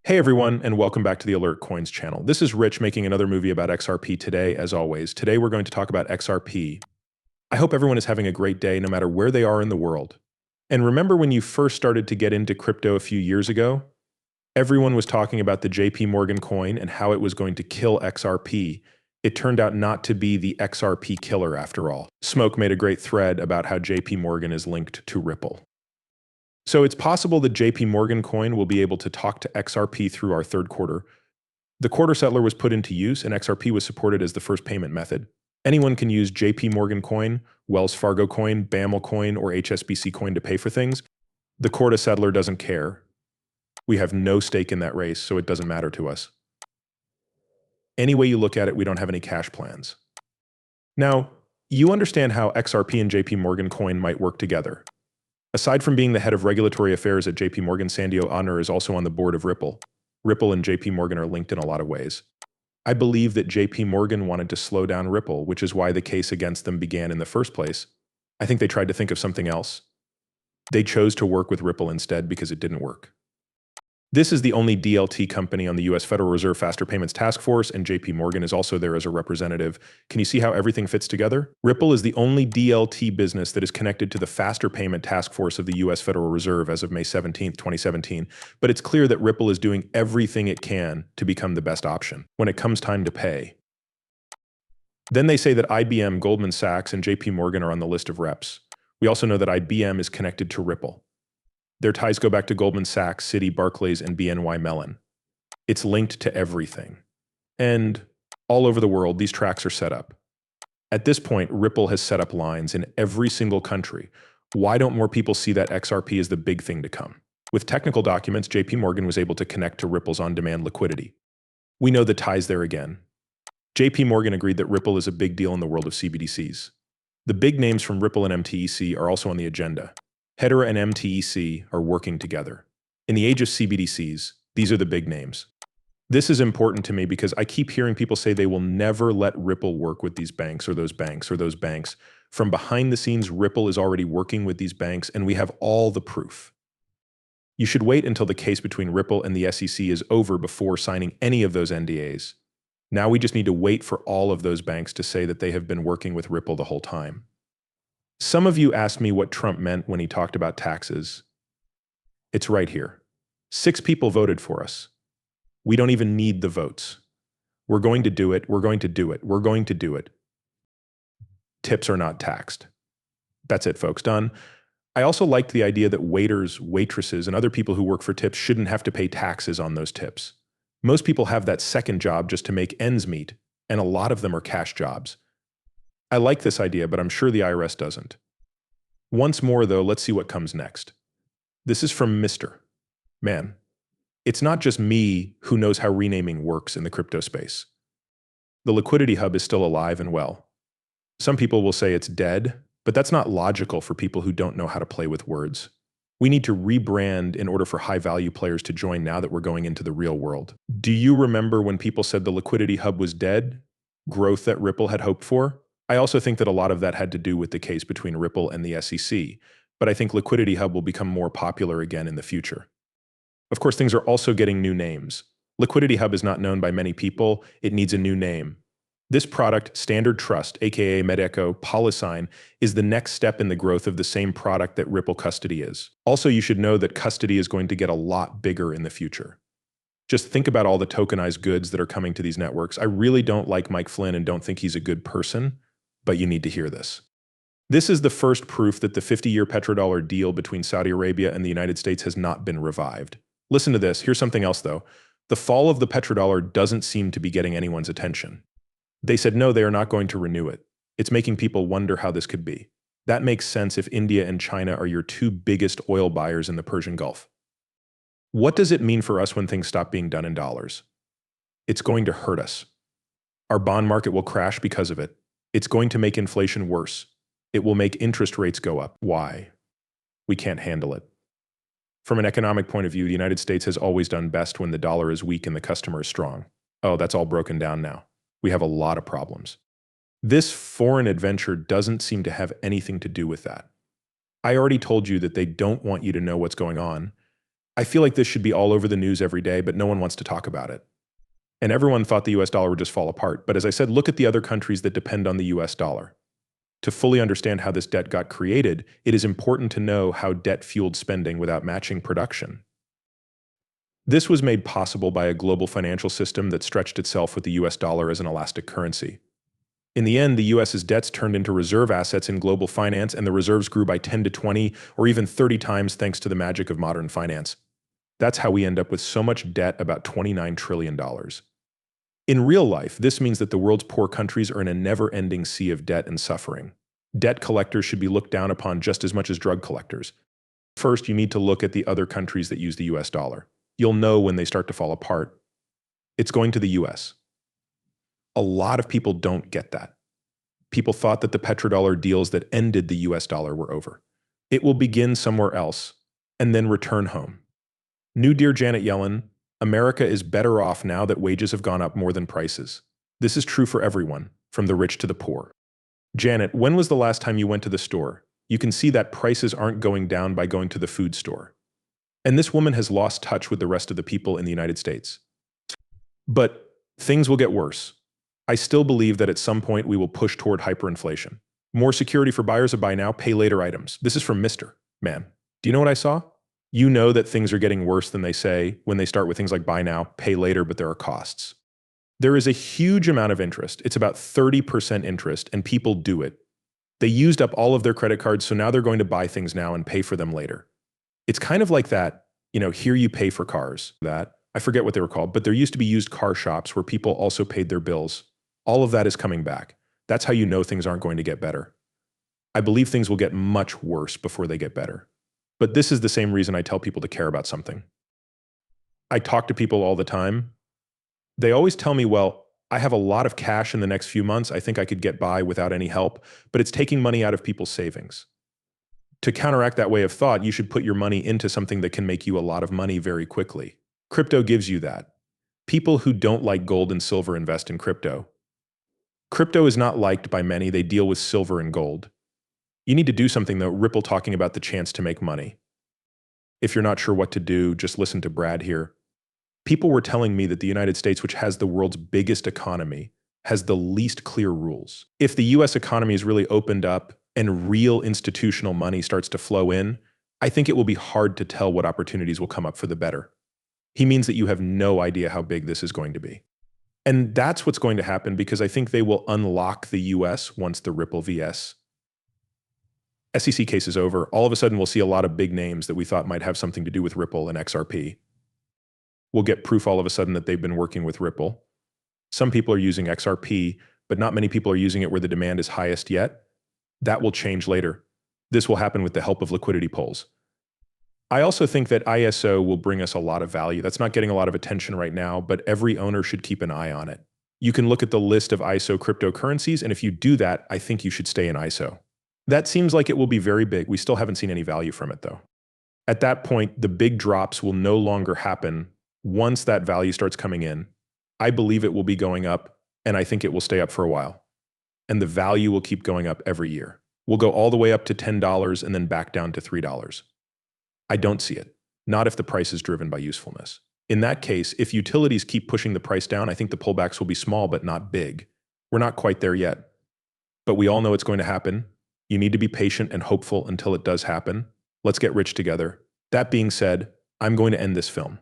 Hey everyone, and welcome back to the Alert Coins channel. This is Rich making another movie about XRP today, as always. Today we're going to talk about XRP. I hope everyone is having a great day no matter where they are in the world. And remember when you first started to get into crypto a few years ago? Everyone was talking about the JP Morgan coin and how it was going to kill XRP. It turned out not to be the XRP killer after all. Smoke made a great thread about how JP Morgan is linked to Ripple. So it's possible that JP Morgan coin will be able to talk to XRP through our third quarter. The quarter settler was put into use and XRP was supported as the first payment method. Anyone can use JP Morgan coin, Wells Fargo coin, BAML coin, or HSBC coin to pay for things. The quarter settler doesn't care. We have no stake in that race, so it doesn't matter to us. Any way you look at it, we don't have any cash plans. Now, you understand how XRP and JP Morgan coin might work together. Aside from being the head of regulatory affairs at JP Morgan, Sandio Honor is also on the board of Ripple. Ripple and JP Morgan are linked in a lot of ways. I believe that JP Morgan wanted to slow down Ripple, which is why the case against them began in the first place. I think they tried to think of something else. They chose to work with Ripple instead because it didn't work. This is the only DLT company on the US Federal Reserve Faster Payments Task Force, and JP Morgan is also there as a representative. Can you see how everything fits together? Ripple is the only DLT business that is connected to the Faster Payment Task Force of the US Federal Reserve as of May 17, 2017, but it's clear that Ripple is doing everything it can to become the best option when it comes time to pay. Then they say that IBM, Goldman Sachs, and JP Morgan are on the list of reps. We also know that IBM is connected to Ripple. Their ties go back to Goldman Sachs, Citi, Barclays, and BNY Mellon. It's linked to everything. And all over the world, these tracks are set up. At this point, Ripple has set up lines in every single country. Why don't more people see that XRP is the big thing to come? With technical documents, JP Morgan was able to connect to Ripple's on-demand liquidity. We know the ties there again. JP Morgan agreed that Ripple is a big deal in the world of CBDCs. The big names from Ripple and MTEC are also on the agenda. Hedera and MTEC are working together. In the age of CBDCs, these are the big names. This is important to me because I keep hearing people say they will never let Ripple work with these banks or those banks or those banks. From behind the scenes, Ripple is already working with these banks, and we have all the proof. You should wait until the case between Ripple and the SEC is over before signing any of those NDAs. Now we just need to wait for all of those banks to say that they have been working with Ripple the whole time. Some of you asked me what Trump meant when he talked about taxes. It's right here. 6 people voted for us. We don't even need the votes. We're going to do it. We're going to do it. We're going to do it. Tips are not taxed. That's it, folks. Done. I also liked the idea that waiters, waitresses, and other people who work for tips shouldn't have to pay taxes on those tips. Most people have that second job just to make ends meet, and a lot of them are cash jobs. I like this idea, but I'm sure the IRS doesn't. Once more, though, let's see what comes next. This is from Mr. Man. It's not just me who knows how renaming works in the crypto space. The liquidity hub is still alive and well. Some people will say it's dead, but that's not logical for people who don't know how to play with words. We need to rebrand in order for high-value players to join now that we're going into the real world. Do you remember when people said the liquidity hub was dead? Growth that Ripple had hoped for? I also think that a lot of that had to do with the case between Ripple and the SEC, but I think Liquidity Hub will become more popular again in the future. Of course, things are also getting new names. Liquidity Hub is not known by many people. It needs a new name. This product, Standard Trust, aka Medeco Polysign, is the next step in the growth of the same product that Ripple Custody is. Also, you should know that custody is going to get a lot bigger in the future. Just think about all the tokenized goods that are coming to these networks. I really don't like Mike Flynn and don't think he's a good person, but you need to hear this. This is the first proof that the 50-year petrodollar deal between Saudi Arabia and the United States has not been revived. Listen to this. Here's something else, though. The fall of the petrodollar doesn't seem to be getting anyone's attention. They said no, they are not going to renew it. It's making people wonder how this could be. That makes sense if India and China are your 2 biggest oil buyers in the Persian Gulf. What does it mean for us when things stop being done in dollars? It's going to hurt us. Our bond market will crash because of it. It's going to make inflation worse. It will make interest rates go up. Why? We can't handle it. From an economic point of view, the United States has always done best when the dollar is weak and the customer is strong. Oh, that's all broken down now. We have a lot of problems. This foreign adventure doesn't seem to have anything to do with that. I already told you that they don't want you to know what's going on. I feel like this should be all over the news every day, but no one wants to talk about it. And everyone thought the US dollar would just fall apart. But as I said, look at the other countries that depend on the US dollar. To fully understand how this debt got created, it is important to know how debt fueled spending without matching production. This was made possible by a global financial system that stretched itself with the US dollar as an elastic currency. In the end, the US's debts turned into reserve assets in global finance, and the reserves grew by 10 to 20 or even 30 times thanks to the magic of modern finance. That's how we end up with so much debt, about $29 trillion. In real life, this means that the world's poor countries are in a never-ending sea of debt and suffering. Debt collectors should be looked down upon just as much as drug collectors. First, you need to look at the other countries that use the US dollar. You'll know when they start to fall apart. It's going to the US. A lot of people don't get that. People thought that the petrodollar deals that ended the US dollar were over. It will begin somewhere else and then return home. New Dear Janet Yellen, America is better off now that wages have gone up more than prices. This is true for everyone, from the rich to the poor. Janet, when was the last time you went to the store? You can see that prices aren't going down by going to the food store. And this woman has lost touch with the rest of the people in the United States. But things will get worse. I still believe that at some point we will push toward hyperinflation. More security for buyers of buy now, pay later items. This is from Mr. Man. Do you know what I saw? You know that things are getting worse than they say when they start with things like buy now, pay later, but there are costs. There is a huge amount of interest. It's about 30% interest, and people do it. They used up all of their credit cards, so now they're going to buy things now and pay for them later. It's kind of like that, here you pay for cars. I forget what they were called, but there used to be used car shops where people also paid their bills. All of that is coming back. That's how you know things aren't going to get better. I believe things will get much worse before they get better. But this is the same reason I tell people to care about something. I talk to people all the time. They always tell me, well, I have a lot of cash in the next few months. I think I could get by without any help, but it's taking money out of people's savings. To counteract that way of thought, you should put your money into something that can make you a lot of money very quickly. Crypto gives you that. People who don't like gold and silver invest in crypto. Crypto is not liked by many. They deal with silver and gold. You need to do something, though. Ripple talking about the chance to make money. If you're not sure what to do, just listen to Brad here. People were telling me that the United States, which has the world's biggest economy, has the least clear rules. If the US economy is really opened up and real institutional money starts to flow in, I think it will be hard to tell what opportunities will come up for the better. He means that you have no idea how big this is going to be. And that's what's going to happen, because I think they will unlock the US once the Ripple vs. SEC case is over. All of a sudden, we'll see a lot of big names that we thought might have something to do with Ripple and XRP. We'll get proof all of a sudden that they've been working with Ripple. Some people are using XRP, but not many people are using it where the demand is highest yet. That will change later. This will happen with the help of liquidity pools. I also think that ISO will bring us a lot of value. That's not getting a lot of attention right now, but every owner should keep an eye on it. You can look at the list of ISO cryptocurrencies, and if you do that, I think you should stay in ISO. That seems like it will be very big. We still haven't seen any value from it, though. At that point, the big drops will no longer happen once that value starts coming in. I believe it will be going up, and I think it will stay up for a while. And the value will keep going up every year. We'll go all the way up to $10 and then back down to $3. I don't see it. Not if the price is driven by usefulness. In that case, if utilities keep pushing the price down, I think the pullbacks will be small but not big. We're not quite there yet. But we all know it's going to happen. You need to be patient and hopeful until it does happen. Let's get rich together. That being said, I'm going to end this film.